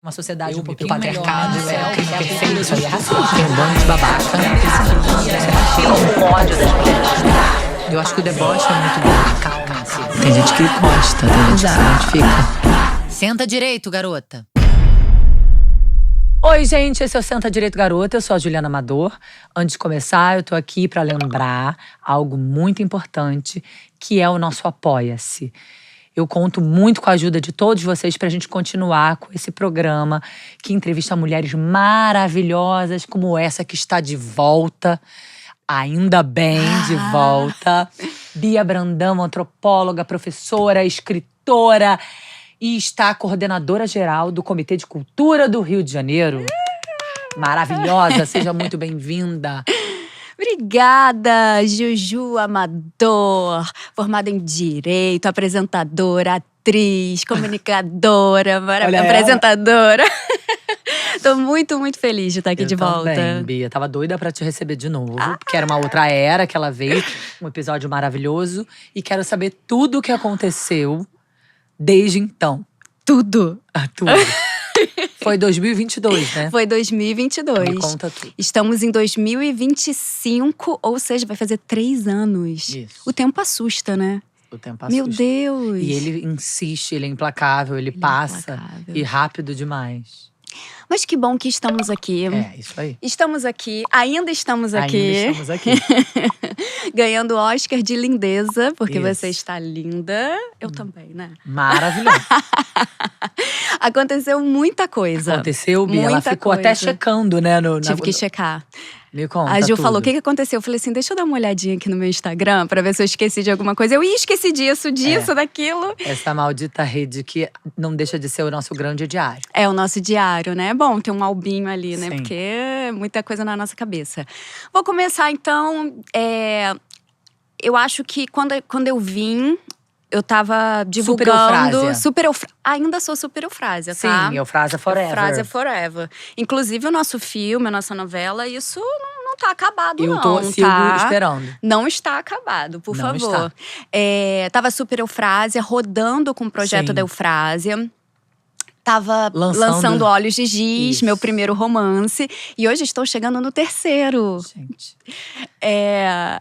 Uma sociedade um pouquinho patriarcado, melhor, né? perfeito, isso aí é racismo. Tem um bando de babaca, né? O ódio das mulheres. Eu acho que o deboche é muito bom. Calma-se. Tem gente que gosta, tem gente que se identifica. Senta direito, garota. Oi, gente, esse é o Senta Direito Garota, eu sou a Juliana Amador. Antes de começar, eu tô aqui pra lembrar algo muito importante, que é o nosso Apoia-se. Eu conto muito com a ajuda de todos vocês pra gente continuar com esse programa que entrevista mulheres maravilhosas como essa que está de volta, ainda bem de volta. Bia Brandão, antropóloga, professora, escritora e está coordenadora geral do Comitê de Cultura do Rio de Janeiro. Maravilhosa, seja muito bem-vinda. Obrigada, Juju Amador, formada em Direito, apresentadora, atriz, comunicadora, apresentadora. Tô muito, muito feliz de estar aqui de volta. Também, Bia. Tava doida pra te receber de novo, porque era uma outra era que ela veio, um episódio maravilhoso. E quero saber tudo o que aconteceu desde então. Tudo. Tudo. Foi 2022, né? Foi 2022. Me conta tudo. Estamos em 2025, ou seja, vai fazer 3 anos. Isso. O tempo assusta, né? O tempo assusta. Meu Deus! E ele insiste, ele é implacável, ele passa. é implacável. E rápido demais. Mas que bom que estamos aqui. É, isso aí. Estamos aqui, ainda estamos aqui. Ainda estamos aqui. Ganhando o Oscar de lindeza, porque Isso. você está linda. Eu também, né? Maravilhoso. Aconteceu muita coisa. Aconteceu, Bia. Ela Muita ficou coisa. até checando, né? Tive que checar. Me conta A Ju tudo. falou, o que aconteceu? Eu falei assim, deixa eu dar uma olhadinha aqui no meu Instagram pra ver se eu esqueci de alguma coisa. Eu esqueci disso, daquilo. Essa maldita rede que não deixa de ser o nosso grande diário. É o nosso diário, né? É bom ter um albinho ali, né? Sim. Porque é muita coisa na nossa cabeça. Vou começar, então. Eu acho que quando eu vim, eu tava divulgando… Ainda sou super eufrásia, tá? Sim, Eufrásia Forever. Eufrásia Forever. Inclusive, o nosso filme, a nossa novela, isso não tá acabado, Sigo tá? esperando. Não está acabado, por Não favor. Tava super Eufrásia, rodando com o projeto Sim. da Eufrásia. Tava Lançando Olhos de Giz, Isso. meu primeiro romance. E hoje estou chegando no 3º. Gente.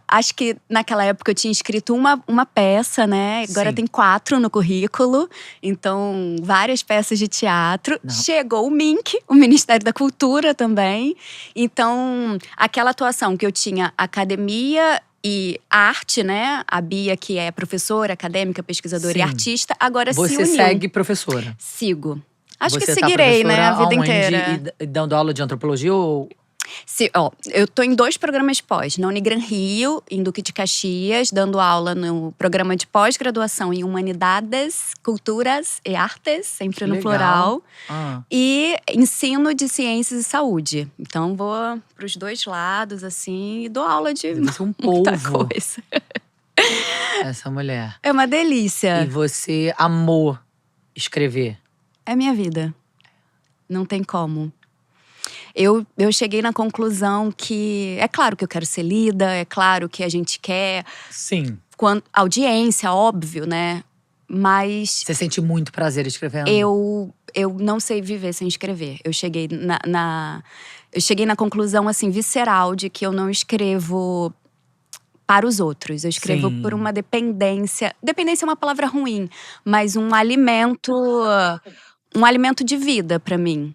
Acho que naquela época eu tinha escrito uma peça, né? Agora Sim. tem 4 no currículo. Então, várias peças de teatro. Não. Chegou o MINC, o Ministério da Cultura também. Então, aquela atuação que eu tinha academia e arte, né? A Bia, que é professora, acadêmica, pesquisadora Sim. e artista, agora se Você uniu. segue professora. Sigo. Acho Você que seguirei, né? A vida aonde? inteira. E dando aula de antropologia ou… Eu tô em 2 programas pós. Na Unigran Rio, em Duque de Caxias, dando aula no programa de pós-graduação em Humanidades, Culturas e Artes, sempre no Legal. plural. Ah, E ensino de ciências e saúde. Então, vou pros 2 lados, assim, e dou aula de deve ser um muita polvo, coisa. essa mulher. É uma delícia. E você amou escrever. É minha vida. Não tem como. Eu cheguei na conclusão que… É claro que eu quero ser lida, é claro que a gente quer… Sim. Audiência, óbvio, né? Mas Você sente muito prazer escrevendo? eu não sei viver sem escrever. Eu cheguei eu cheguei na conclusão, assim, visceral de que eu não escrevo para os outros. Eu escrevo Sim. por uma dependência. Dependência é uma palavra ruim, mas um alimento de vida para mim.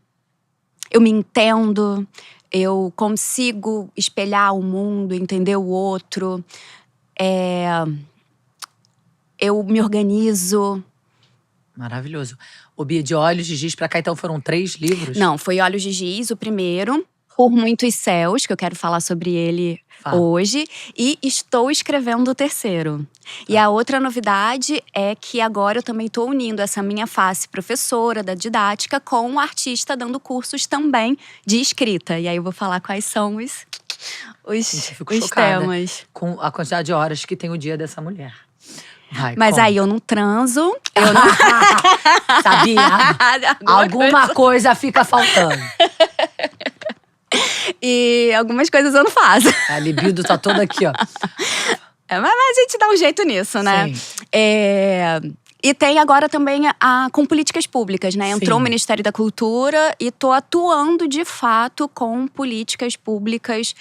Eu me entendo, eu consigo espelhar o mundo, entender o outro. Eu me organizo. Maravilhoso. O Bia, de Olhos de Giz pra cá, então foram 3 livros? Não, foi Olhos de Giz, o primeiro. Por Muitos Céus, que eu quero falar sobre ele Fala. hoje. E estou escrevendo o 3º. E a outra novidade é que agora eu também estou unindo essa minha face professora da didática com um artista dando cursos também de escrita. E aí eu vou falar quais são os Gente, eu fico chocada temas. com a quantidade de horas que tem o dia dessa mulher. Vai, Mas conta. aí eu não transo, eu não… Sabia? Alguma coisa fica faltando. E algumas coisas eu não faço. A libido tá toda aqui, ó. Mas a gente dá um jeito nisso, né? Sim. E tem agora também com políticas públicas, né? Entrou Sim. o Ministério da Cultura e tô atuando de fato com políticas públicas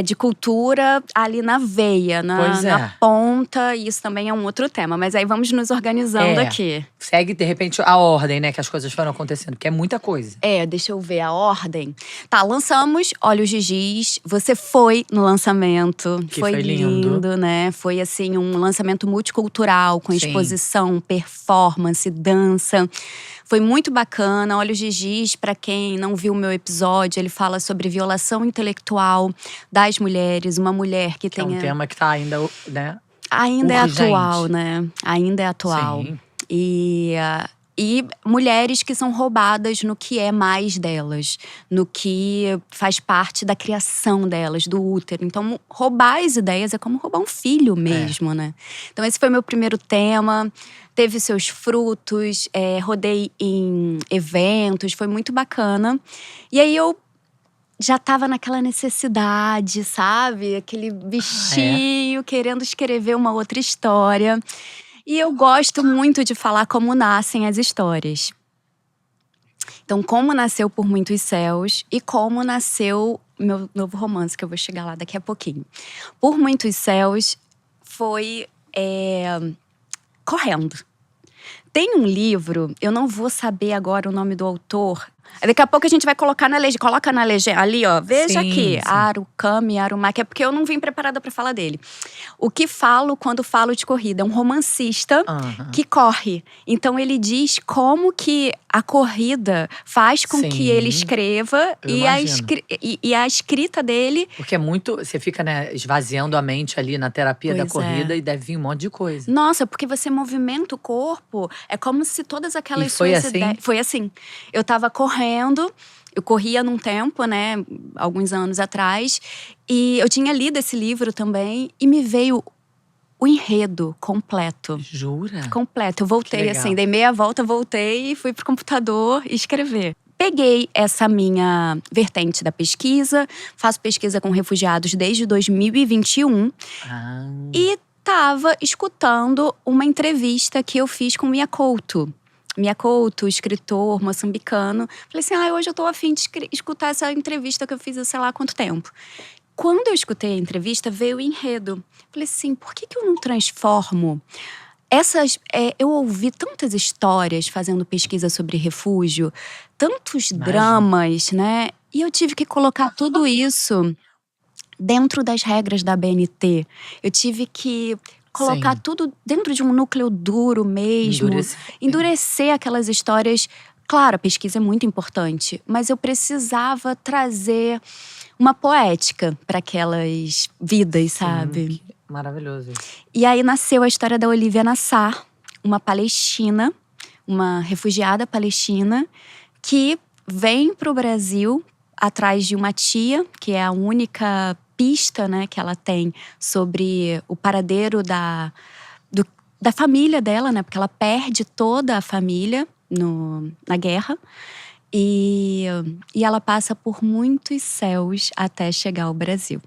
de cultura ali na veia, Pois é. na ponta. E isso também é um outro tema. Mas aí vamos nos organizando aqui. Segue, de repente, a ordem, né? Que as coisas foram acontecendo. Porque é muita coisa. Deixa eu ver a ordem. Tá, lançamos Olhos de Giz. Você foi no lançamento. Que foi lindo, né? Foi, assim, um lançamento multicultural, com Sim. exposição, performance, dança. Foi muito bacana. Olhos de Giz, pra quem não viu o meu episódio, ele fala sobre violação intelectual das mulheres. Uma mulher que Que é tenha… um tema que tá ainda, né? Ainda é urgente. atual, né? Ainda é atual. Sim. E mulheres que são roubadas no que é mais delas, no que faz parte da criação delas, do útero. Então, roubar as ideias é como roubar um filho mesmo, né? Então, esse foi meu primeiro tema. Teve seus frutos, rodei em eventos, foi muito bacana. E aí, eu já tava naquela necessidade, sabe? Aquele bichinho querendo escrever uma outra história. E eu gosto muito de falar como nascem as histórias. Então, como nasceu Por Muitos Céus e como nasceu meu novo romance, que eu vou chegar lá daqui a pouquinho. Por Muitos Céus foi correndo. Tem um livro, eu não vou saber agora o nome do autor. Daqui a pouco a gente vai colocar na legenda. Coloca na legenda ali, ó. Veja Sim, aqui. sim. Arukami, Arumaki. É porque eu não vim preparada pra falar dele. O que falo quando falo de corrida? É um romancista que corre. Então ele diz como que a corrida faz com Sim. que ele escreva Eu e imagino. a escrita dele. Porque é muito… Você fica, né, esvaziando a mente ali na terapia da Pois corrida e deve vir um monte de coisa. Nossa, porque você movimenta o corpo. É como se todas aquelas E foi suas assim? ideias… Foi assim. Eu tava correndo. Eu corria num tempo, né? Alguns anos atrás. E eu tinha lido esse livro também. E me veio o enredo completo. Jura? Completo. Eu voltei Que legal. assim, dei meia volta, voltei e fui pro computador escrever. Peguei essa minha vertente da pesquisa. Faço pesquisa com refugiados desde 2021. Ah, E tava escutando uma entrevista que eu fiz com Mia Couto. Mia Couto, escritor moçambicano. Falei assim, hoje eu tô a fim de escutar essa entrevista que eu fiz há sei lá quanto tempo. Quando eu escutei a entrevista, veio o enredo. Falei assim, por que eu não transformo eu ouvi tantas histórias fazendo pesquisa sobre refúgio, tantos dramas, né? E eu tive que colocar tudo isso dentro das regras da BNT. Eu tive que colocar Sim. tudo dentro de um núcleo duro mesmo. Endurecer aquelas histórias. Claro, a pesquisa é muito importante, mas eu precisava trazer uma poética para aquelas vidas, sabe? Maravilhoso. E aí nasceu a história da Olivia Nassar, uma palestina, uma refugiada palestina, que vem para o Brasil atrás de uma tia, que é a única pista, né, que ela tem sobre o paradeiro da família dela, né, porque ela perde toda a família na guerra. E ela passa por muitos céus até chegar ao Brasil.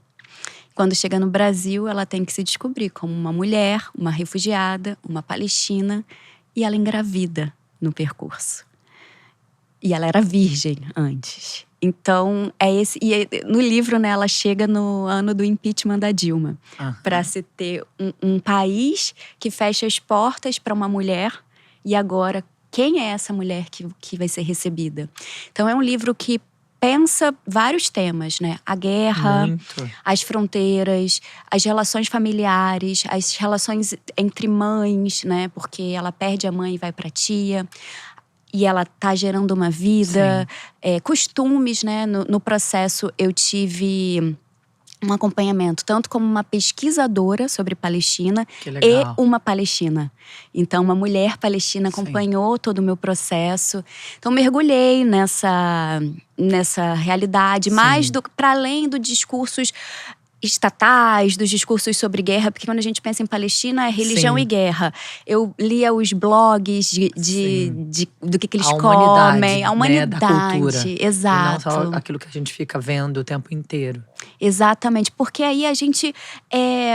Quando chega no Brasil, ela tem que se descobrir como uma mulher, uma refugiada, uma palestina, e ela engravida no percurso. E ela era virgem antes. Então, no livro, né, ela chega no ano do impeachment da Dilma. Para se ter um país que fecha as portas para uma mulher. E agora, quem é essa mulher que vai ser recebida? Então, é um livro que pensa vários temas, né? A guerra, as fronteiras, as relações familiares, as relações entre mães, né? Porque ela perde a mãe e vai pra tia. E ela tá gerando uma vida. Costumes, né? No processo, eu tive um acompanhamento, tanto como uma pesquisadora sobre Palestina e uma palestina. Então, uma mulher palestina acompanhou todo o meu processo. Então, mergulhei nessa realidade, mais para além dos discursos estatais, dos discursos sobre guerra, porque quando a gente pensa em Palestina é religião e guerra. Eu lia os blogs do que eles comem, a humanidade, né, da cultura. Exato. E não só aquilo que a gente fica vendo o tempo inteiro. Exatamente, porque aí a gente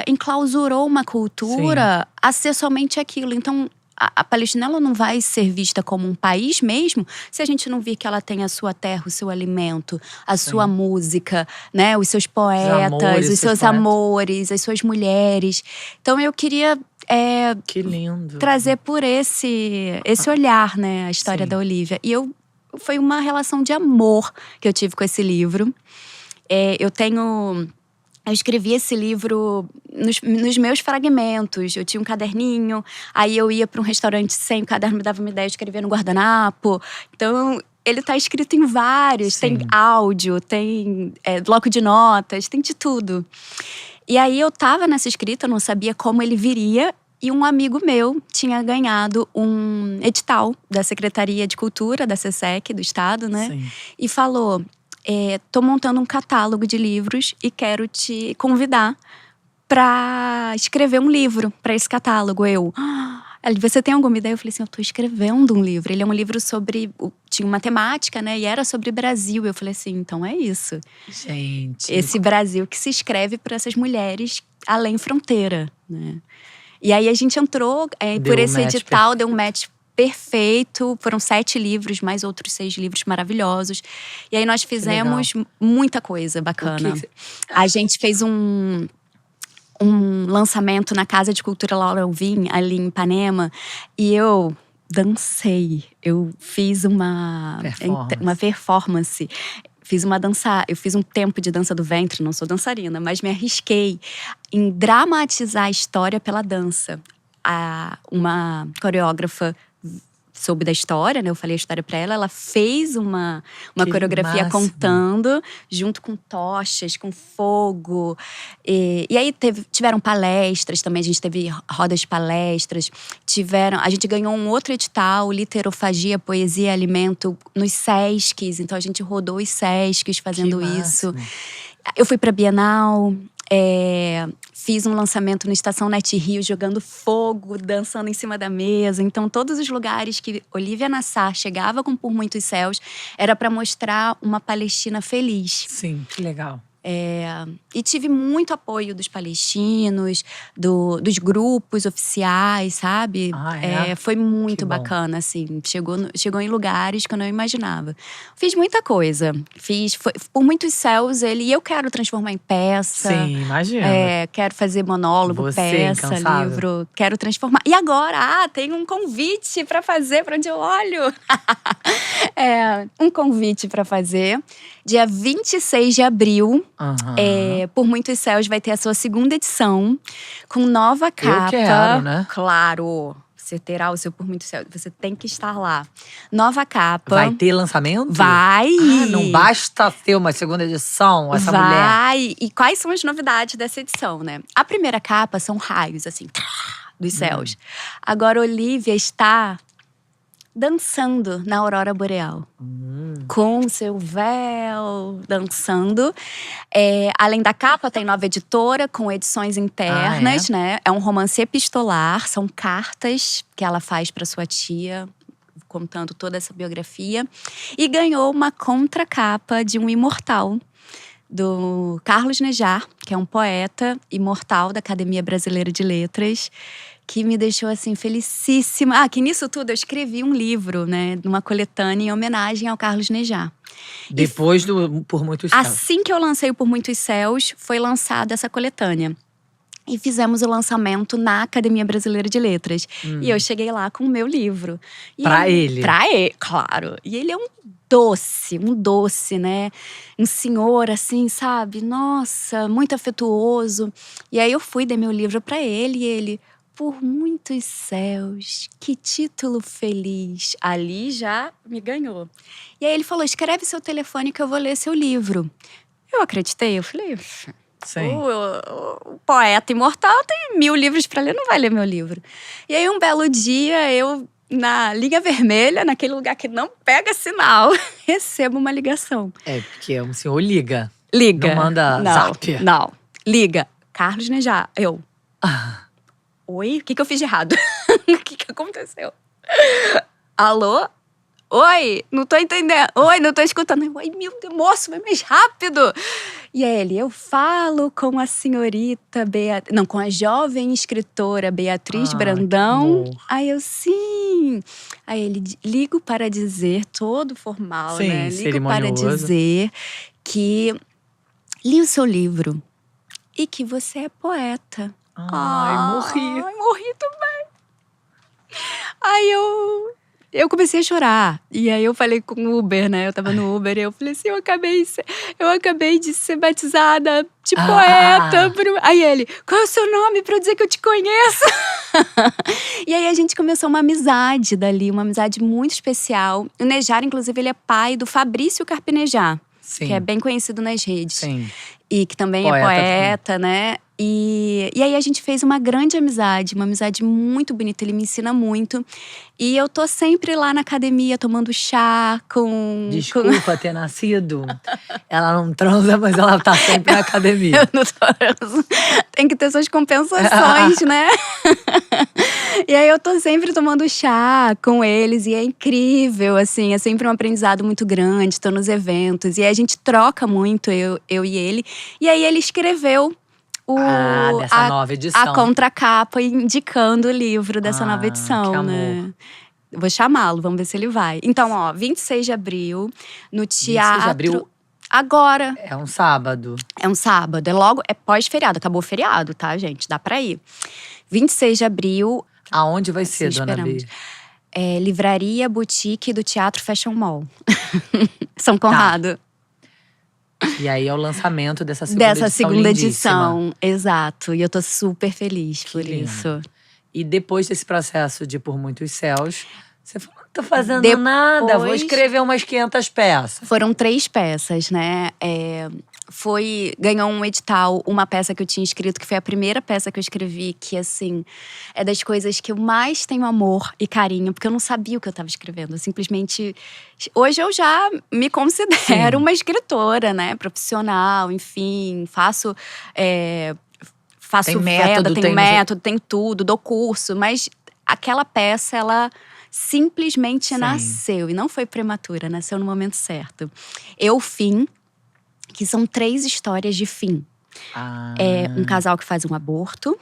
enclausurou uma cultura a ser somente aquilo. Então, a Palestina ela não vai ser vista como um país mesmo se a gente não vir que ela tem a sua terra, o seu alimento, a sua música, né? Os seus poetas, os seus amores, as suas mulheres. Então eu queria Que lindo. trazer por esse olhar, né? A história Sim. da Olivia. E foi uma relação de amor que eu tive com esse livro. Eu escrevi esse livro nos meus fragmentos. Eu tinha um caderninho, aí eu ia para um restaurante sem o caderno, me dava uma ideia, eu escrevia no guardanapo. Então, ele tá escrito em vários. Sim. Tem áudio, tem bloco de notas, tem de tudo. E aí, eu tava nessa escrita, eu não sabia como ele viria. E um amigo meu tinha ganhado um edital da Secretaria de Cultura, da SESC, do Estado, né? Sim. E falou… tô montando um catálogo de livros e quero te convidar para escrever um livro para esse catálogo. Você tem alguma ideia? Eu falei assim, eu tô escrevendo um livro. Ele é um livro sobre… Tinha uma temática, né? E era sobre Brasil. Eu falei assim, então é isso. Gente. Esse Brasil que se escreve para essas mulheres além fronteira, né? E aí a gente entrou por esse edital, deu um match perfeito. Foram 7 livros, mais outros 6 livros maravilhosos. E aí nós fizemos muita coisa bacana. A gente fez um lançamento na Casa de Cultura Laura Alvim, ali em Ipanema. E eu dancei. Eu fiz uma performance. Eu fiz um tempo de dança do ventre, não sou dançarina, mas me arrisquei em dramatizar a história pela dança. Uma coreógrafa soube da história, né? Eu falei a história pra ela. Ela fez uma coreografia máximo. contando, junto com tochas, com fogo. E aí tiveram palestras também. A gente teve rodas de palestras. A gente ganhou um outro edital, Literofagia, Poesia e Alimento, nos Sescs. Então a gente rodou os Sescs fazendo isso. Eu fui pra Bienal. Fiz um lançamento no Estação Net Rio, jogando fogo, dançando em cima da mesa. Então, todos os lugares que Olivia Nassar chegava com Por Muitos Céus, era para mostrar uma Palestina feliz. Sim, que legal. E tive muito apoio dos palestinos, dos grupos oficiais, sabe? Foi muito bacana, assim. Chegou em lugares que eu não imaginava. Fiz muita coisa. Por Muitos Céus, e eu quero transformar em peça. Sim, imagina. Quero fazer monólogo, peça, livro. Quero transformar. E agora, tem um convite para fazer, para onde eu olho. Um convite para fazer. Dia 26 de abril, Por Muitos Céus vai ter a sua segunda edição, com nova capa. Eu quero, né? Claro, você terá o seu Por Muitos Céus, você tem que estar lá. Nova capa. Vai ter lançamento? Vai! Não basta ter uma segunda edição, essa mulher. Vai! E quais são as novidades dessa edição, né? A primeira capa são raios, assim, dos céus. Agora, Olivia está dançando na aurora boreal. Com seu véu, dançando. Além da capa, tem nova editora, com edições internas, né? É um romance epistolar, são cartas que ela faz para sua tia, contando toda essa biografia. E ganhou uma contracapa de um imortal, do Carlos Nejar, que é um poeta imortal da Academia Brasileira de Letras, que me deixou, assim, felicíssima. Que nisso tudo eu escrevi um livro, né? Numa coletânea em homenagem ao Carlos Nejar. Depois do Por Muitos Céus. Assim que eu lancei o Por Muitos Céus, foi lançada essa coletânea. E fizemos o lançamento na Academia Brasileira de Letras. E eu cheguei lá com o meu livro. Pra ele? Pra ele, claro. E ele é um doce, né? Um senhor, assim, sabe? Nossa, muito afetuoso. E aí eu dei meu livro pra ele e ele… Por Muitos Céus, que título feliz. Ali já me ganhou. E aí ele falou, escreve seu telefone que eu vou ler seu livro. Eu acreditei, eu falei… O poeta imortal tem 1000 livros para ler, não vai ler meu livro. E aí um belo dia, eu na linha vermelha, naquele lugar que não pega sinal, recebo uma ligação. Porque um senhor liga. Liga. Não manda zap. Não, liga. Carlos Nejar. Oi? O que eu fiz de errado? O que aconteceu? Alô? Oi, não tô entendendo. Oi, não tô escutando. Oi, meu Deus, moço, vai mais rápido. E aí ele, eu falo com a senhorita Beatriz. Não, com a jovem escritora Beatriz Brandão. Que amor. Aí eu, sim. Aí ele, ligo para dizer, todo formal, Sim, né? Ligo para cerimonioso. dizer que li o seu livro e que você é poeta. Ai, morri. Ai, morri também. Aí eu comecei a chorar. E aí eu falei com o Uber, né? Eu tava no Uber e eu falei assim, eu acabei de ser batizada de poeta. Aí ele, qual é o seu nome pra eu dizer que eu te conheço? E aí a gente começou uma amizade dali, uma amizade muito especial. O Nejar, inclusive, ele é pai do Fabrício Carpinejar, Sim. que é bem conhecido nas redes. Sim. E que também Poeta é poeta, né? E aí a gente fez uma grande amizade, uma amizade muito bonita. Ele me ensina muito. E eu tô sempre lá na academia tomando chá com… Desculpa ter nascido. Ela não transa, mas ela tá sempre na academia. Eu não tô… Tem que ter suas compensações, né? E aí eu tô sempre tomando chá com eles e é incrível, assim, é sempre um aprendizado muito grande, tô nos eventos. E aí a gente troca muito, eu e ele. E aí ele escreveu dessa nova edição. a contracapa indicando o livro dessa nova edição, que amor. né? Vou chamá-lo, vamos ver se ele vai. Então, ó, 26 de abril, no teatro… 26 de abril agora. é um sábado. É um sábado, é pós-feriado, acabou o feriado, tá, gente? Dá pra ir. 26 de abril… Aonde vai ser, Assim dona esperamos. Bia? É Livraria Boutique do Teatro Fashion Mall. São Conrado. E aí é o lançamento dessa segunda Dessa edição segunda lindíssima. edição, exato. E eu tô super feliz por lindo. isso. E depois desse processo de Por Muitos Céus, você falou, não tô fazendo Depois- nada, vou escrever umas 500 peças. Foram 3 peças, né? Ganhou um edital, uma peça que eu tinha escrito, que foi a primeira peça que eu escrevi, que, assim, é das coisas que eu mais tenho amor e carinho, porque eu não sabia o que eu estava escrevendo. Eu simplesmente… Hoje eu já me considero uma escritora, né? Profissional, enfim, faço Tem método, venda, tenho método, tem tudo, dou curso, mas aquela peça, ela simplesmente Sim. nasceu. E não foi prematura, nasceu no momento certo. Fim, que são 3 histórias de fim. É um casal que faz um aborto,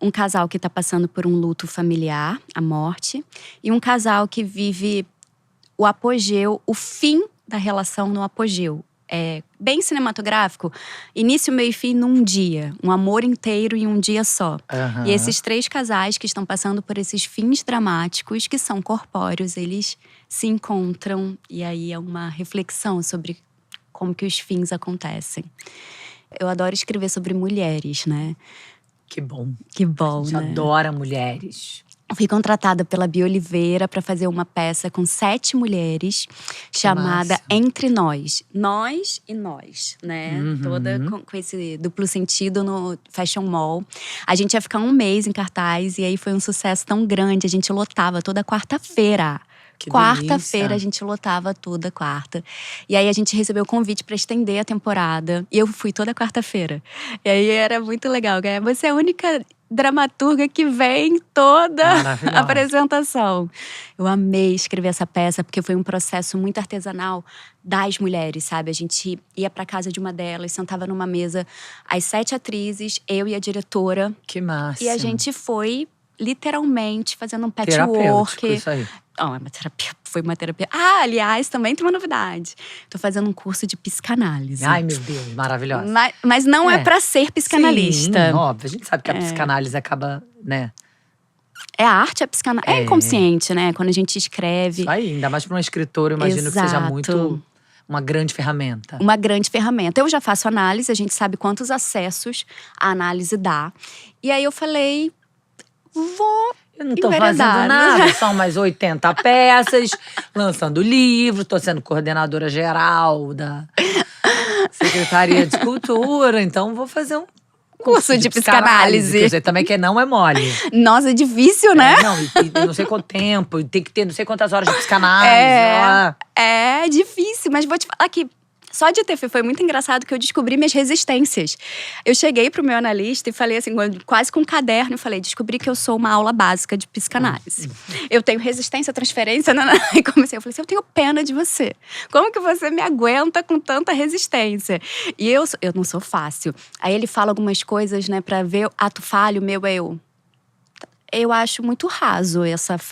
um casal que tá passando por um luto familiar, a morte, e um casal que vive o apogeu, o fim da relação no apogeu. É bem cinematográfico, início, meio e fim num dia. Um amor inteiro em um dia só. E esses 3 casais que estão passando por esses fins dramáticos, que são corpóreos, eles se encontram. E aí é uma reflexão sobre como que os fins acontecem. Eu adoro escrever sobre mulheres, né? Que bom. Que bom, A gente né? adora mulheres. Fui contratada pela Bia Oliveira para fazer uma peça com 7 mulheres, chamada massa. Entre Nós. Nós e nós, né? Toda com esse duplo sentido no Fashion Mall. A gente ia ficar um mês em cartaz e aí foi um sucesso tão grande. A gente lotava toda quarta-feira. Que Quarta-feira delícia. a gente lotava toda quarta. E aí a gente recebeu o convite para estender a temporada. E eu fui toda quarta-feira. E aí era muito legal. Você é a única dramaturga que vem toda Maravilhosa. a apresentação. Eu amei escrever essa peça, porque foi um processo muito artesanal das mulheres, sabe? A gente ia pra casa de uma delas, sentava numa mesa, as 7 atrizes, eu e a diretora. Que massa. E a gente foi, literalmente, fazendo um Terapêutico, patchwork. isso aí. Foi uma terapia. Aliás, também tem uma novidade. Tô fazendo um curso de psicanálise. Ai, meu Deus, maravilhosa. Mas não é pra ser psicanalista. Sim, óbvio. A gente sabe que a psicanálise acaba, né? É a arte, a psicanálise. É inconsciente, né? Quando a gente escreve. Isso aí, ainda mais para uma escritora, eu imagino que seja Exato. muito uma grande ferramenta. Uma grande ferramenta. Eu já faço análise, a gente sabe quantos acessos a análise dá. E aí eu falei, vou Eu não tô enveredar. fazendo nada, são mais 80 peças, lançando livro, tô sendo coordenadora geral da Secretaria de Cultura, então vou fazer um Curso de psicanálise. Quer dizer, também que não é mole. Nossa, é difícil, né? Não, e não sei quanto tempo, e tem que ter não sei quantas horas de psicanálise. É difícil, mas vou te falar que Só de ter foi muito engraçado que eu descobri minhas resistências. Eu cheguei pro meu analista e falei assim, quase com um caderno, eu falei, descobri que eu sou uma aula básica de psicanálise. Eu tenho resistência, transferência, e comecei, eu falei assim, eu tenho pena de você. Como que você me aguenta com tanta resistência? E eu não sou fácil. Aí ele fala algumas coisas, né, pra ver ato falho, meu é eu acho muito raso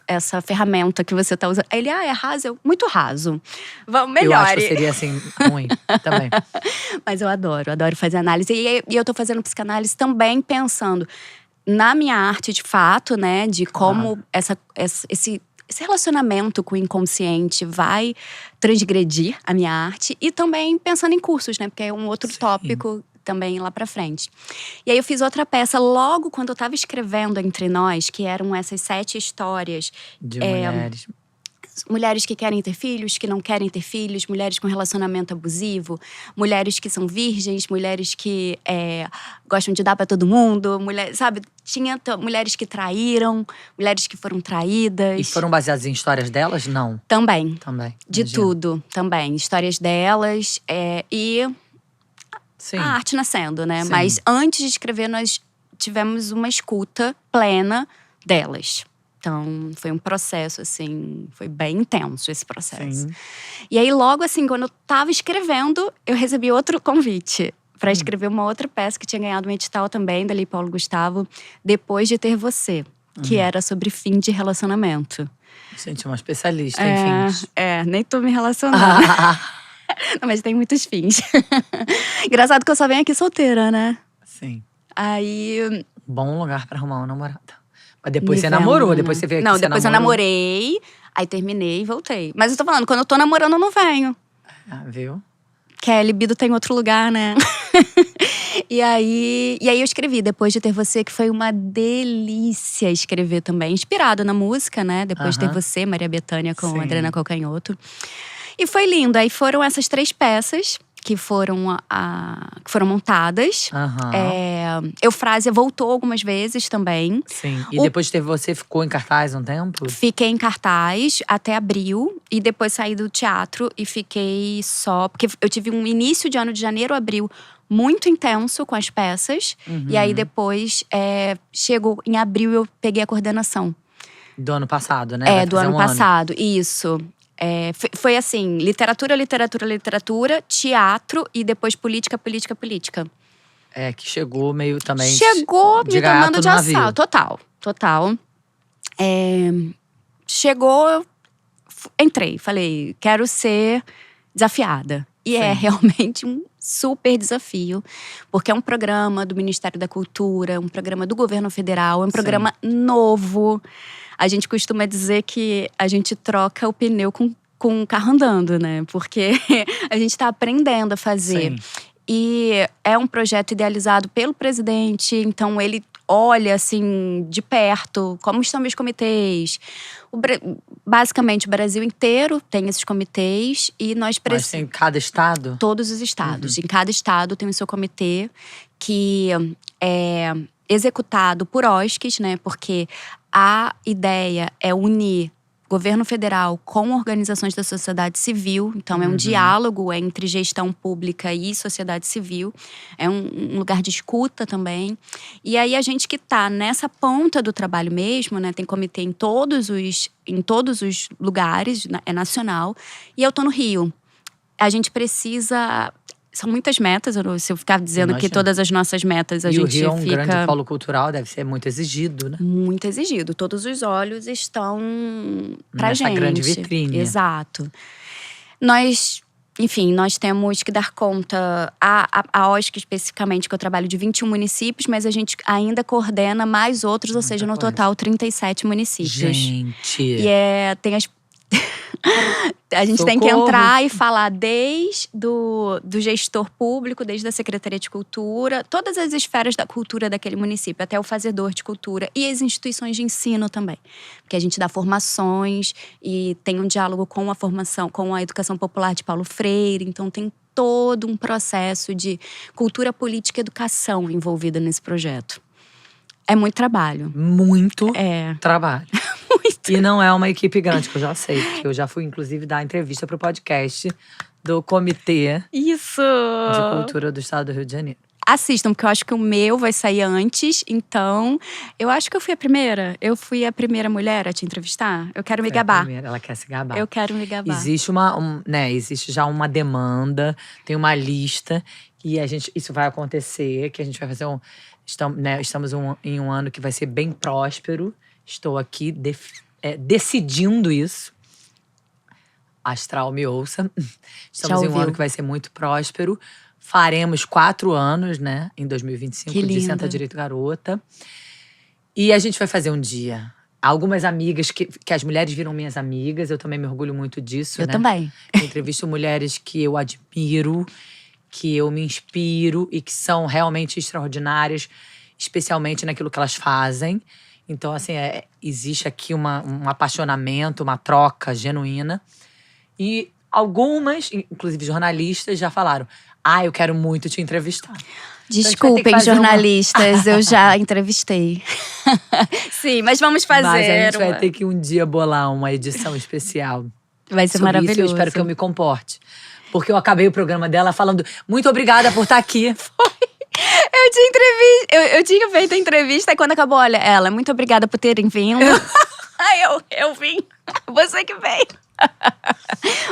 essa ferramenta que você tá usando. Aí ele, é raso? Muito raso. Vamos, melhore. Eu acho que seria, assim, ruim também. Mas eu adoro fazer análise. E eu tô fazendo psicanálise também pensando na minha arte, de fato, né? De como esse relacionamento com o inconsciente vai transgredir a minha arte. E também pensando em cursos, né? Porque é um outro tópico também lá pra frente. E aí eu fiz outra peça logo quando eu tava escrevendo Entre Nós, que eram essas 7 histórias. De mulheres. Mulheres que querem ter filhos, que não querem ter filhos, mulheres com relacionamento abusivo, mulheres que são virgens, mulheres que gostam de dar pra todo mundo, sabe? Tinha mulheres que traíram, mulheres que foram traídas. E foram baseadas em histórias delas? Não. Também. De Imagina. tudo, também. Histórias delas e Sim. a arte nascendo, né? Sim. Mas antes de escrever, nós tivemos uma escuta plena delas. Então, foi um processo, assim, foi bem intenso esse processo. Sim. E aí, logo assim, quando eu tava escrevendo, eu recebi outro convite para escrever uma outra peça que tinha ganhado um edital também, da Lei Paulo Gustavo, Depois de Ter Você, que era sobre fim de relacionamento. Gente, uma especialista em fins. Nem tô me relacionando. Não, mas tem muitos fins. Engraçado que eu só venho aqui solteira, né? Sim. Aí… Bom lugar pra arrumar uma namorada. Mas depois você namorou, depois você veio aqui. Não, depois eu namorei, aí terminei e voltei. Mas eu tô falando, quando eu tô namorando, eu não venho. Viu? Que a libido tem outro lugar, né? E aí eu escrevi Depois de Ter Você, que foi uma delícia escrever também. Inspirada na música, né? Depois de Ter Você, Maria Bethânia com Adriana Calcanhoto. E foi lindo. Aí foram essas 3 peças que foram montadas. Eufrásia voltou algumas vezes também. Sim. E depois de Ter Você, ficou em cartaz um tempo? Fiquei em cartaz até abril. E depois saí do teatro e fiquei só… Porque eu tive um início de ano de janeiro, abril, muito intenso com as peças. E aí depois, chegou em abril, eu peguei a coordenação. Do ano passado, né? Do ano passado, isso. Foi assim, literatura, teatro e depois política. Que chegou meio também… Chegou me tomando de navio. assalto, total. Chegou, eu entrei, falei, quero ser desafiada. E é realmente um super desafio, porque é um programa do Ministério da Cultura, um programa do governo federal, é um programa novo. A gente costuma dizer que a gente troca o pneu com o carro andando, né? Porque a gente tá aprendendo a fazer. Sim. E é um projeto idealizado pelo presidente, então ele olha, assim, de perto como estão meus comitês. Basicamente, o Brasil inteiro tem esses comitês e nós precisamos… Mas em cada estado? Todos os estados. Em cada estado tem o seu comitê, que é executado por OSCs, né? Porque a ideia é unir governo federal com organizações da sociedade civil. Então, é um diálogo entre gestão pública e sociedade civil. É um lugar de escuta também. E aí, a gente que está nessa ponta do trabalho mesmo, né? Tem comitê em todos os lugares, é nacional. E eu tô no Rio. A gente precisa… São muitas metas, se eu ficar dizendo que todas as nossas metas a gente fica… E o Rio é um grande polo cultural, deve ser muito exigido, né? Muito exigido. Todos os olhos estão pra gente. Nessa grande vitrine. Exato. Nós temos que dar conta… A OSC especificamente, que eu trabalho de 21 municípios, mas a gente ainda coordena mais outros, ou seja, no total 37 municípios. Gente! E tem as… A gente tem que entrar e falar desde do gestor público, desde a Secretaria de Cultura, todas as esferas da cultura daquele município, até o fazedor de cultura e as instituições de ensino também. Porque a gente dá formações e tem um diálogo com a formação, com a educação popular de Paulo Freire. Então tem todo um processo de cultura, política e educação envolvida nesse projeto. É muito trabalho. Muito trabalho. Muito. E não é uma equipe grande, que eu já sei. Porque eu já fui, inclusive, dar entrevista pro podcast do Comitê Isso! de Cultura do Estado do Rio de Janeiro. Assistam, porque eu acho que o meu vai sair antes. Então, eu acho que eu fui a primeira. Eu fui a primeira mulher a te entrevistar. Eu quero me Foi a gabar. primeira, ela quer se gabar. Eu quero me gabar. Existe existe já uma demanda, tem uma lista e isso vai acontecer, que a gente vai fazer estamos em um ano que vai ser bem próspero. Estou aqui decidindo isso. Astral me ouça. Estamos em um ano que vai ser muito próspero. Faremos 4 anos, né, em 2025, Que de lindo. Senta Direito Garota. E a gente vai fazer um dia. Algumas amigas que as mulheres viram minhas amigas, eu também me orgulho muito disso, Eu né? também. Eu entrevisto mulheres que eu admiro, que eu me inspiro e que são realmente extraordinárias, especialmente naquilo que elas fazem. Então, assim, existe aqui um apaixonamento, uma troca genuína. E algumas, inclusive jornalistas, já falaram: eu quero muito te entrevistar. Desculpem, jornalistas, eu já entrevistei. Sim, mas vamos fazer. Mas a gente vai ter que um dia bolar uma edição especial. Vai ser sobre maravilhoso. Isso, eu espero que eu me comporte. Porque eu acabei o programa dela falando: muito obrigada por estar aqui. Eu tinha feito a entrevista e quando acabou, olha, ela, muito obrigada por terem vindo. Aí eu vim. Você que veio.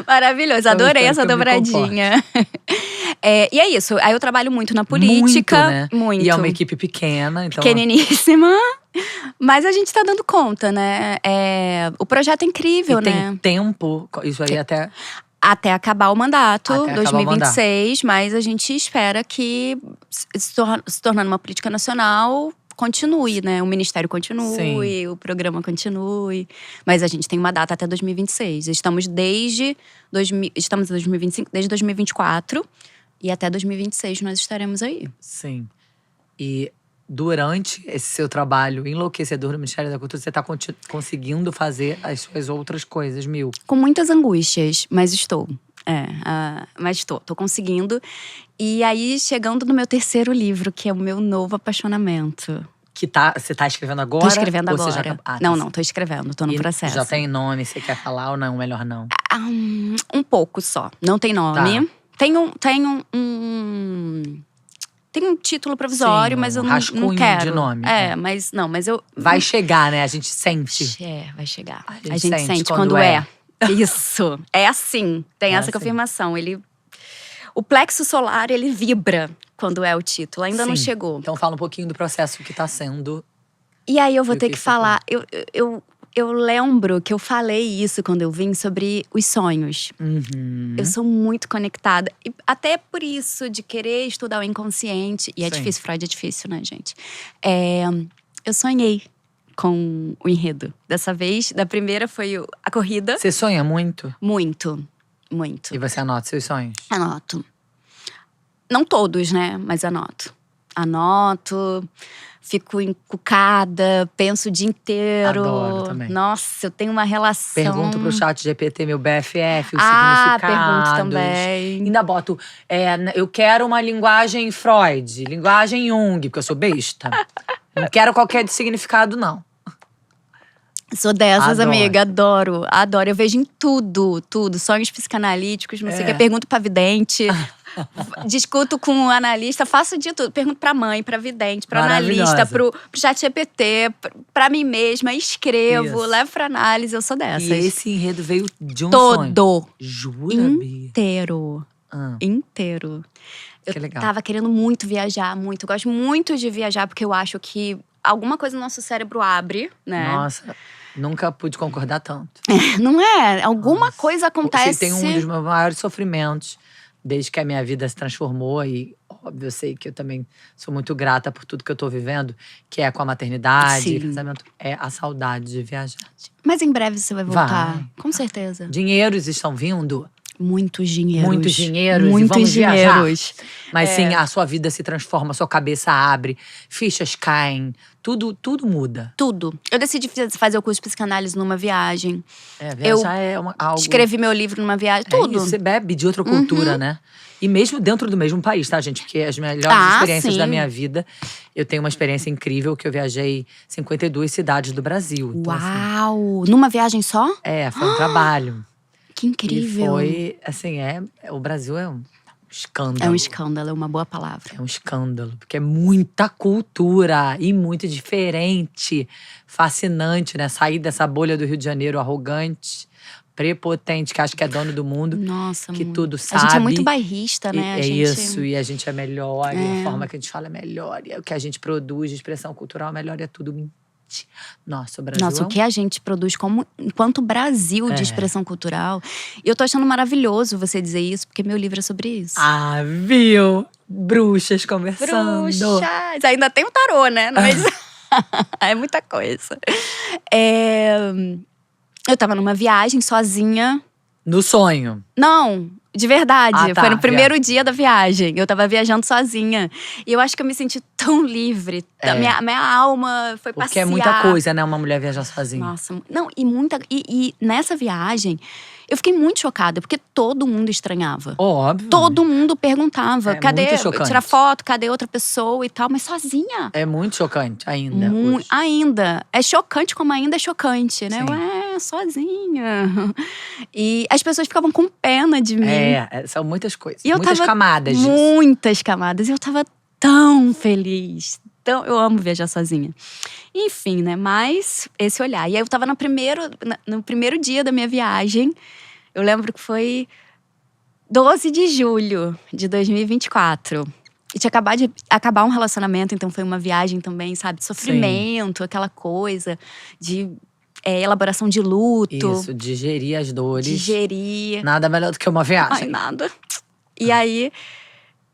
Maravilhoso, adorei essa dobradinha. E é isso, aí eu trabalho muito na política. Muito, né? E é uma equipe pequena. Então... Pequeniníssima. Mas a gente tá dando conta, né? O projeto é incrível, e né? tem tempo, isso aí Até acabar o mandato, Até 2026, mas a gente espera que, se tornando uma política nacional, continue, né? O ministério continue, Sim. O programa continue. Mas a gente tem uma data até 2026. Estamos em 2025, desde 2024. E até 2026 nós estaremos aí. Sim. E durante esse seu trabalho enlouquecedor no Ministério da Cultura, você está conseguindo fazer as suas outras coisas, Mil? Com muitas angústias, mas estou. Mas estou conseguindo. E aí, chegando no meu 3º livro, que é o meu novo apaixonamento. Você tá escrevendo agora? Tô escrevendo ou agora. Você já... Não, tô escrevendo, tô no processo. Já tem nome, você quer falar ou não? Melhor não. Um pouco só. Não tem nome. Tá. Tem um título provisório, Sim, mas eu um não rascunho quero. de nome. Mas eu… Vai chegar, né? A gente sente. Vai chegar. A gente sente quando é. Isso. É assim. Tem essa assim. confirmação. O plexo solar, ele vibra quando é o título. Ainda não Sim. chegou. Então fala um pouquinho do processo que tá sendo. E aí eu vou E o ter que que você falar. Eu lembro que eu falei isso quando eu vim sobre os sonhos. Uhum. Eu sou muito conectada. E até por isso, de querer estudar o inconsciente. E é Sim. difícil, Freud é difícil, né, gente? Eu sonhei com o enredo. Dessa vez, da primeira foi a corrida. Você sonha muito? Muito, muito. E você anota seus sonhos? Anoto. Não todos, né? Mas anoto. Fico encucada, penso o dia inteiro. Adoro também. Nossa, eu tenho uma relação… Pergunto pro chat GPT, meu BFF, os pergunto significados. também. Ainda boto, eu quero uma linguagem Freud, linguagem Jung, porque eu sou besta. Não quero qualquer significado, não. Sou dessas, Adoro. amiga. Adoro. Eu vejo em tudo. Sonhos psicanalíticos, não sei o que. Pergunto pra vidente. Discuto com o analista, faço de tudo. Pergunto pra mãe, pra vidente, pra analista, pro chat GPT, pra mim mesma. Escrevo, Isso. levo pra análise. Eu sou dessas. E esse enredo veio de um sonho. Todo. Jura, Bia? Inteiro. Inteiro. Que legal. Tava querendo muito viajar, muito. Eu gosto muito de viajar, porque eu acho que alguma coisa no nosso cérebro abre, né? Nossa, nunca pude concordar tanto. Não é? Alguma coisa acontece. Você tem um dos meus maiores sofrimentos desde que a minha vida se transformou. E, óbvio, eu sei que eu também sou muito grata por tudo que eu tô vivendo, que é com a maternidade, Sim. casamento. É a saudade de viajar. Mas em breve você vai voltar. Vai. Com certeza. Dinheiros estão vindo. Muitos dinheiros. Muitos dinheiros. Muitos e vamos dinheiros. viajar. Mas sim, a sua vida se transforma, a sua cabeça abre, fichas caem, tudo muda. Tudo. Eu decidi fazer o curso de psicanálise numa viagem. Viajar é algo… Escrevi meu livro numa viagem. Tudo. Isso, você bebe de outra cultura, né? E mesmo dentro do mesmo país, tá, gente? Porque as melhores experiências sim. da minha vida… Eu tenho uma experiência incrível que eu viajei 52 cidades do Brasil. Então, assim, Uau! Numa viagem só? foi um trabalho. Que incrível. E foi, assim, o Brasil é um escândalo. É um escândalo, é uma boa palavra. É um escândalo, porque é muita cultura e muito diferente, fascinante, né? Sair dessa bolha do Rio de Janeiro arrogante, prepotente, que acha que é dono do mundo, Nossa, que muito. tudo A sabe. gente é muito bairrista, né? É a gente... isso, e a gente é melhor, e É. a forma que a gente fala é melhor, e o que a gente produz de expressão cultural é melhor, e é tudo mentira. Nossa, o Brasil Nossa, é o que a gente produz enquanto Brasil de expressão cultural. E eu tô achando maravilhoso você dizer isso, porque meu livro é sobre isso. Ah, viu? Bruxas conversando. Bruxas! Ainda tem o tarô, né? Mas é muita coisa. Eu tava numa viagem sozinha. No sonho. Não, de verdade. Ah, tá, Foi no primeiro dia da viagem. Eu tava viajando sozinha. E eu acho que eu me senti tão livre. Minha alma foi Porque passear. é muita coisa, né? Uma mulher viajar sozinha. Nossa, não, e nessa viagem, eu fiquei muito chocada, porque todo mundo estranhava. Óbvio. Todo mundo perguntava, É cadê muito chocante. tirar foto, cadê outra pessoa e tal, mas sozinha. É muito chocante ainda. Hoje. Ainda. É chocante como ainda é chocante, né? Sim. Ué, sozinha. E as pessoas ficavam com pena de mim. São muitas coisas. E eu muitas tava camadas disso. Muitas camadas. E eu tava tão feliz. Eu amo viajar sozinha. Enfim, né? Mas esse olhar. E aí eu tava no primeiro dia da minha viagem. Eu lembro que foi 12 de julho de 2024. E tinha acabado de acabar um relacionamento, então foi uma viagem também, sabe? De sofrimento, aquela coisa de elaboração de luto. Isso, digerir as dores. Digerir. Nada melhor do que uma viagem. Ai, nada. E aí,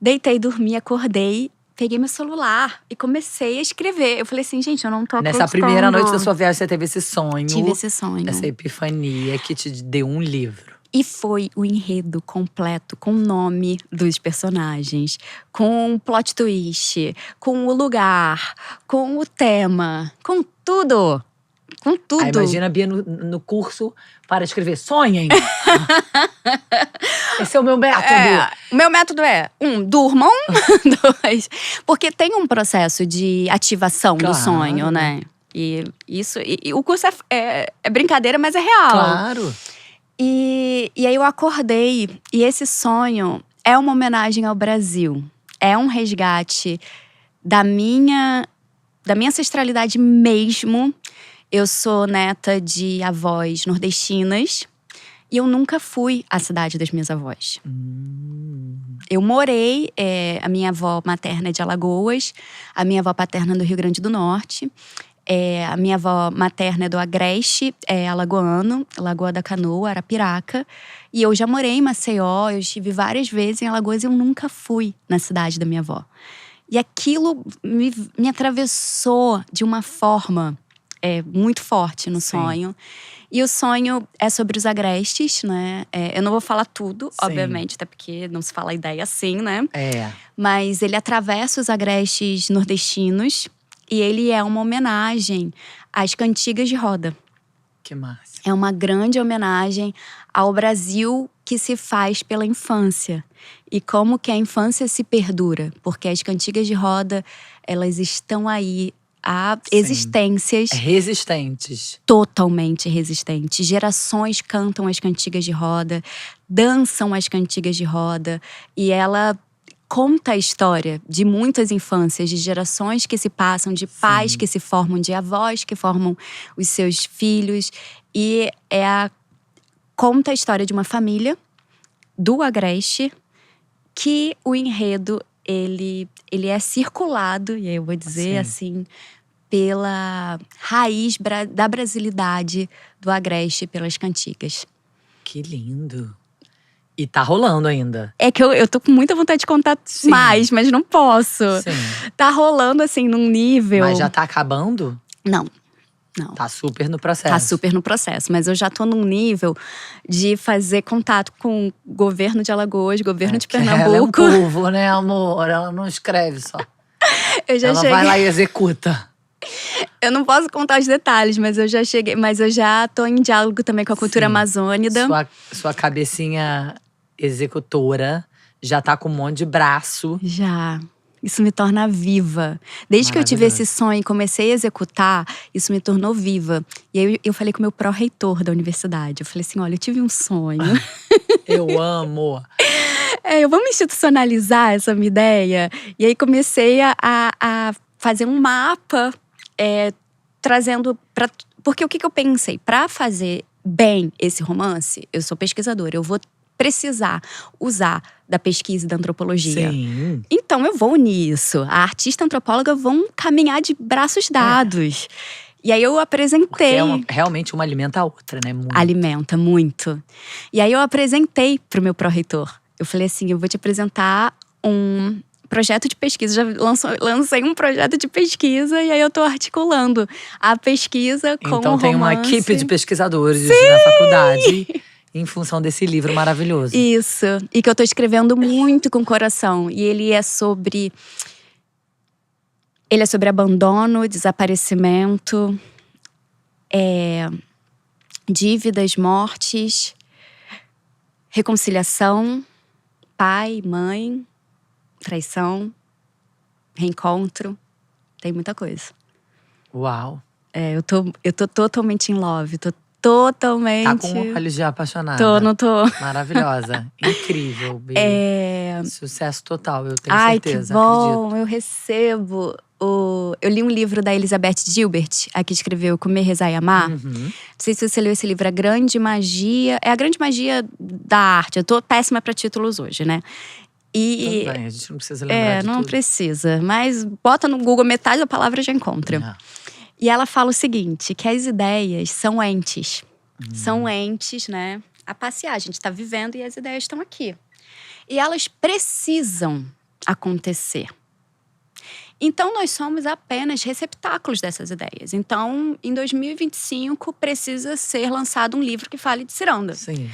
deitei, dormi, acordei, peguei meu celular e comecei a escrever. Eu falei assim, gente, eu não tô acreditando. Nessa primeira noite da sua viagem, você teve esse sonho. Tive esse sonho. Essa epifania que te deu um livro. E foi o enredo completo, com o nome dos personagens, com o plot twist, com o lugar, com o tema, com tudo. Com tudo. Aí imagina a Bia no curso para escrever. Sonhem! Esse é o meu método. O meu método é, durmam. 2, porque tem um processo de ativação do sonho, né? E isso, e o curso é brincadeira, mas é real. Claro. E aí eu acordei, e esse sonho é uma homenagem ao Brasil. É um resgate da minha ancestralidade mesmo. Eu sou neta de avós nordestinas e eu nunca fui à cidade das minhas avós. Eu morei, a minha avó materna é de Alagoas, a minha avó paterna é do Rio Grande do Norte. A minha avó materna é do Agreste, alagoano, Lagoa da Canoa, Arapiraca. E eu já morei em Maceió, eu estive várias vezes em Alagoas e eu nunca fui na cidade da minha avó. E aquilo me atravessou de uma forma muito forte no sonho. E o sonho é sobre os agrestes, né? Eu não vou falar tudo, obviamente, até porque não se fala a ideia assim, né? Mas ele atravessa os agrestes nordestinos. E ele é uma homenagem às cantigas de roda. Que massa. É uma grande homenagem ao Brasil que se faz pela infância. E como que a infância se perdura. Porque as cantigas de roda, elas estão aí há existências… Resistentes. Totalmente resistentes. Gerações cantam as cantigas de roda, dançam as cantigas de roda. E ela conta a história de muitas infâncias, de gerações que se passam, de pais que se formam, de avós que formam os seus filhos. E conta a história de uma família do Agreste que o enredo, ele é circulado, e aí eu vou dizer assim, pela raiz da brasilidade do Agreste pelas cantigas. Que lindo. E tá rolando ainda. É que eu tô com muita vontade de contar mais, mas não posso. Tá rolando, assim, num nível… Mas já tá acabando? Não. Tá super no processo. Tá super no processo. Mas eu já tô num nível de fazer contato com o governo de Alagoas, governo de Pernambuco. Ela é um povo, né, amor? Ela não escreve só. Ela vai lá e executa. Eu não posso contar os detalhes, mas eu já cheguei. Mas eu já tô em diálogo também com a cultura amazônida. Sua cabecinha executora já tá com um monte de braço. Já. isso me torna viva. Desde que eu tive Maravilhoso. esse sonho e comecei a executar, isso me tornou viva. E aí eu falei com o meu pró-reitor da universidade. Eu falei assim, olha, eu tive um sonho. Eu amo. Vamos institucionalizar essa minha ideia? E aí comecei a fazer um mapa, trazendo pra… Porque o que eu pensei? Para fazer bem esse romance, eu sou pesquisadora, eu vou precisar usar da pesquisa e da antropologia. Sim. Então eu vou unir isso. A artista e a antropóloga vão caminhar de braços dados. E aí eu Porque apresentei… realmente uma alimenta a outra, né? Muito. Alimenta muito. E aí eu apresentei pro meu pró-reitor. Eu falei assim, eu vou te apresentar um projeto de pesquisa. Já lancei um projeto de pesquisa e aí eu tô articulando a pesquisa com Então o tem uma romance. equipe de pesquisadores na faculdade em função desse livro maravilhoso. Isso. E que eu tô escrevendo muito com o coração. E ele é sobre… Ele é sobre abandono, desaparecimento, dívidas, mortes, reconciliação, pai, mãe, traição, reencontro. Tem muita coisa. Uau. Eu tô totalmente in love. Tô totalmente… Tá com olhos de apaixonada. Tô, não tô? Maravilhosa. Incrível, Bi. Sucesso total, eu tenho Ai, certeza, que bom. acredito. Eu recebo… Eu li um livro da Elizabeth Gilbert, a que escreveu Comer, Rezar e Amar. Não sei se você leu esse livro, A Grande Magia… É a Grande Magia da Arte. Eu tô péssima pra títulos hoje, né? E… Tudo bem, a gente não precisa lembrar de não tudo. precisa. Mas bota no Google, metade da palavra já encontra. Não. E ela fala o seguinte, que as ideias são entes. São entes, né? A passear, a gente tá vivendo e as ideias estão aqui. E elas precisam acontecer. Então, nós somos apenas receptáculos dessas ideias. Então, em 2025, precisa ser lançado um livro que fale de ciranda. Sim.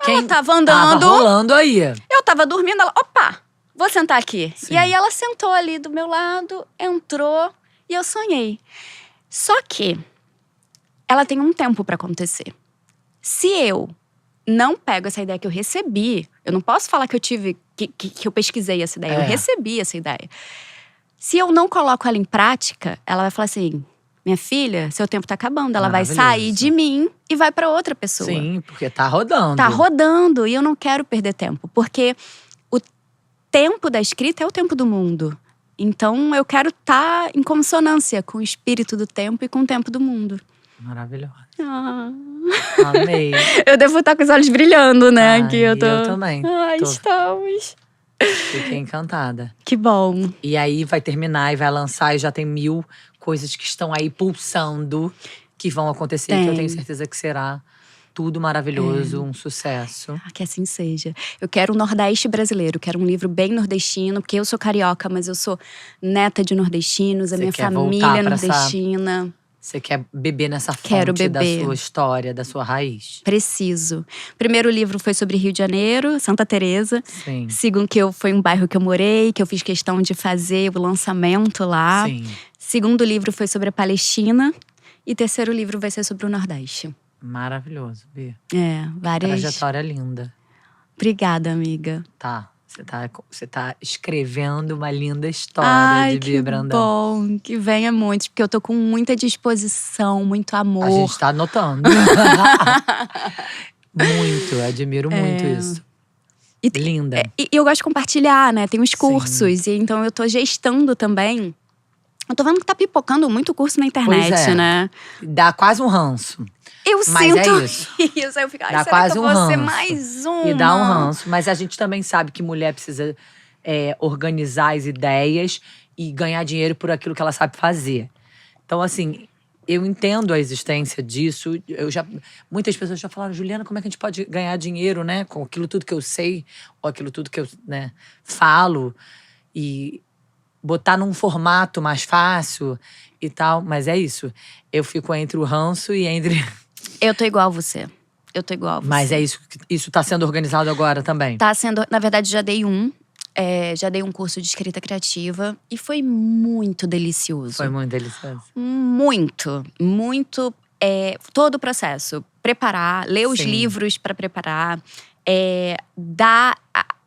Ela tava andando, Tava rolando aí. eu tava dormindo, ela… Opa, vou sentar aqui. Sim. E aí, ela sentou ali do meu lado, entrou e eu sonhei. Só que ela tem um tempo pra acontecer. Se eu não pego essa ideia que eu recebi, eu não posso falar que eu tive… que eu pesquisei essa ideia, eu recebi essa ideia. Se eu não coloco ela em prática, ela vai falar assim, minha filha, seu tempo tá acabando. Ela vai sair de mim e vai pra outra pessoa. Sim, porque tá rodando. Tá rodando e eu não quero perder tempo. Porque o tempo da escrita é o tempo do mundo. Então eu quero estar em consonância com o espírito do tempo e com o tempo do mundo. Maravilhosa. Ah. Amei. Eu devo estar com os olhos brilhando, né? Ai, que eu também. Ai, Tô. estamos. Fiquei encantada. Que bom. E aí vai terminar e vai lançar e já tem 1000 coisas que estão aí pulsando, que vão acontecer, que eu Tem. tenho certeza que será tudo maravilhoso, um sucesso. Que assim seja. Eu quero um Nordeste brasileiro, quero um livro bem nordestino, porque eu sou carioca, mas eu sou neta de nordestinos, a Você minha quer família voltar é pra essa- nordestina. Você quer beber nessa fonte Quero da beber. sua história, da sua raiz. Preciso. Primeiro livro foi sobre Rio de Janeiro, Santa Teresa. Sim. Segundo, foi um bairro que eu morei, que eu fiz questão de fazer o lançamento lá. Sim. Segundo livro foi sobre a Palestina. E terceiro livro vai ser sobre o Nordeste. Maravilhoso, Bia. Várias… Trajetória linda. Obrigada, amiga. Tá. Você tá escrevendo uma linda história Ai, de que Bia Brandão. bom. Que venha muito, porque eu tô com muita disposição, muito amor. A gente tá anotando. Muito, admiro muito isso. E- Linda. E eu gosto de compartilhar, né? Tem os Sim. cursos. E então eu tô gestando também. Eu tô vendo que tá pipocando muito curso na internet, Pois é. né? Dá quase um ranço. Eu Mas sinto é isso. isso. Aí eu fico, ai, Dá será quase que eu um vou ser ranço. mais uma? E dá um ranço. Mas a gente também sabe que mulher precisa organizar as ideias e ganhar dinheiro por aquilo que ela sabe fazer. Então, assim, eu entendo a existência disso. Muitas pessoas já falaram, Juliana, como é que a gente pode ganhar dinheiro, né? Com aquilo tudo que eu sei, ou aquilo tudo que eu, né, falo. E botar num formato mais fácil e tal. Mas é isso. Eu fico entre o ranço e entre… Eu tô igual a você. Mas é isso. Isso tá sendo organizado agora também. Tá sendo… Na verdade, já dei um curso de escrita criativa. E foi muito delicioso. Foi muito delicioso. Muito, muito. Todo o processo. Preparar, ler os Sim. livros para preparar.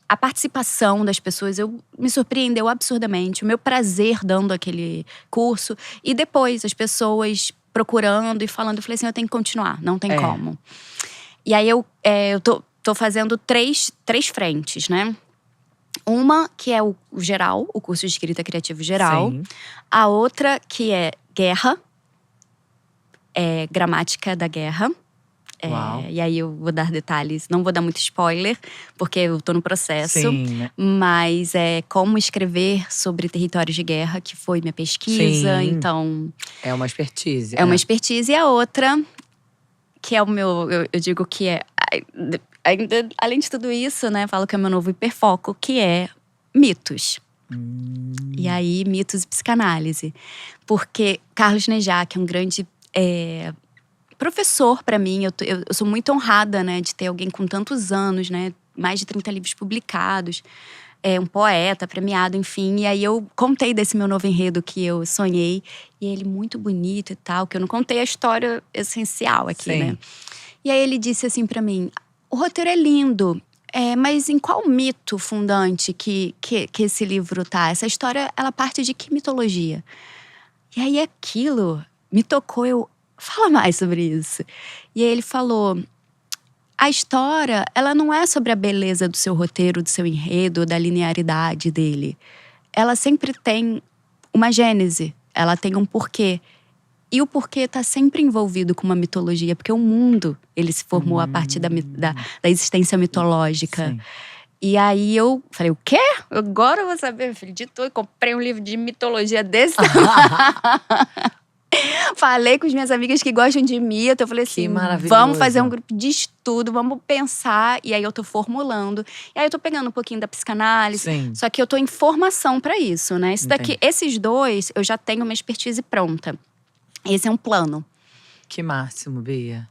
a participação das pessoas me surpreendeu absurdamente. O meu prazer dando aquele curso. E depois, as pessoas procurando e falando. Eu falei assim, eu tenho que continuar, não tem como. E aí, eu tô fazendo três frentes, né? Uma que é o geral, o curso de escrita criativa geral. Sim. A outra que é guerra. Gramática da guerra. Uau. E aí eu vou dar detalhes, não vou dar muito spoiler, porque eu tô no processo. Sim, né? Mas é como escrever sobre territórios de guerra, que foi minha pesquisa. Sim. Então, É uma expertise. é uma expertise. E a outra, que é o meu, eu digo que é… Ainda, além de tudo isso, né, falo que é o meu novo hiperfoco, que é mitos. E aí, mitos e psicanálise. Porque Carlos Nejá, que é um grande professor para mim, eu sou muito honrada, né, de ter alguém com tantos anos, né, mais de 30 livros publicados, um poeta premiado, enfim. E aí eu contei desse meu novo enredo que eu sonhei, e ele muito bonito e tal, que eu não contei a história essencial aqui, Sim. né. E aí ele disse assim para mim, o roteiro é lindo, mas em qual mito fundante que esse livro tá? Essa história, ela parte de que mitologia? E aí aquilo me tocou, fala mais sobre isso. E aí ele falou, a história, ela não é sobre a beleza do seu roteiro, do seu enredo, da linearidade dele. Ela sempre tem uma gênese, ela tem um porquê. E o porquê tá sempre envolvido com uma mitologia, porque o mundo, ele se formou a partir da existência mitológica. Sim. E aí eu falei, o quê? Agora eu vou saber, filho de tudo. Comprei um livro de mitologia desse. Falei com as minhas amigas que gostam de mito. Eu falei assim, maravilhoso. vamos fazer um grupo de estudo, vamos pensar. E aí eu tô formulando. E aí eu tô pegando um pouquinho da psicanálise. Sim. Só que eu tô em formação pra isso, né? Isso daqui, Entendi. esses dois, eu já tenho uma expertise pronta. Esse é um plano. Que máximo, Bia.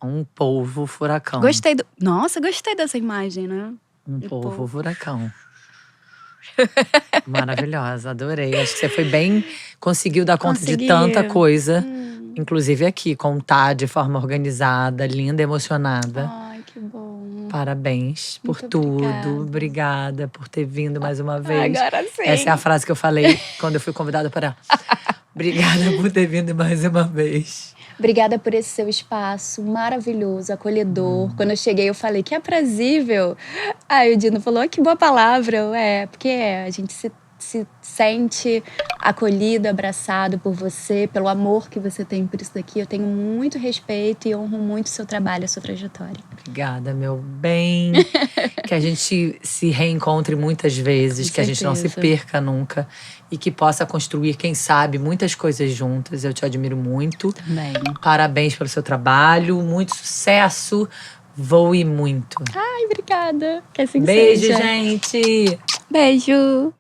Um polvo furacão. Gostei Nossa, gostei dessa imagem, né? Um de polvo polvo. furacão. Maravilhosa, adorei. Acho que você foi bem… Conseguiu dar conta Consegui. de tanta coisa. Inclusive aqui, contar de forma organizada, linda, emocionada. Ai, que bom. Parabéns por Muito tudo. Obrigada por ter vindo mais uma vez. Agora sim. Essa é a frase que eu falei quando eu fui convidada para… Obrigada por ter vindo mais uma vez. Obrigada por esse seu espaço maravilhoso, acolhedor. Quando eu cheguei, eu falei que aprazível. Aí o Dino falou, que boa palavra. Porque a gente se sente acolhido, abraçado por você, pelo amor que você tem por isso daqui. Eu tenho muito respeito e honro muito o seu trabalho, a sua trajetória. Obrigada, meu bem. Que a gente se reencontre muitas vezes, Com que a gente não se certeza. perca nunca. E que possa construir, quem sabe, muitas coisas juntas. Eu te admiro muito. Também. Parabéns pelo seu trabalho, muito sucesso. Voe muito. Ai, obrigada. Que assim Beijo, seja. gente! Beijo.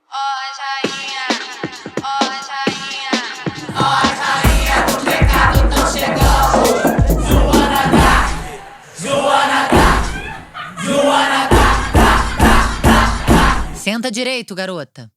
Senta direito, garota.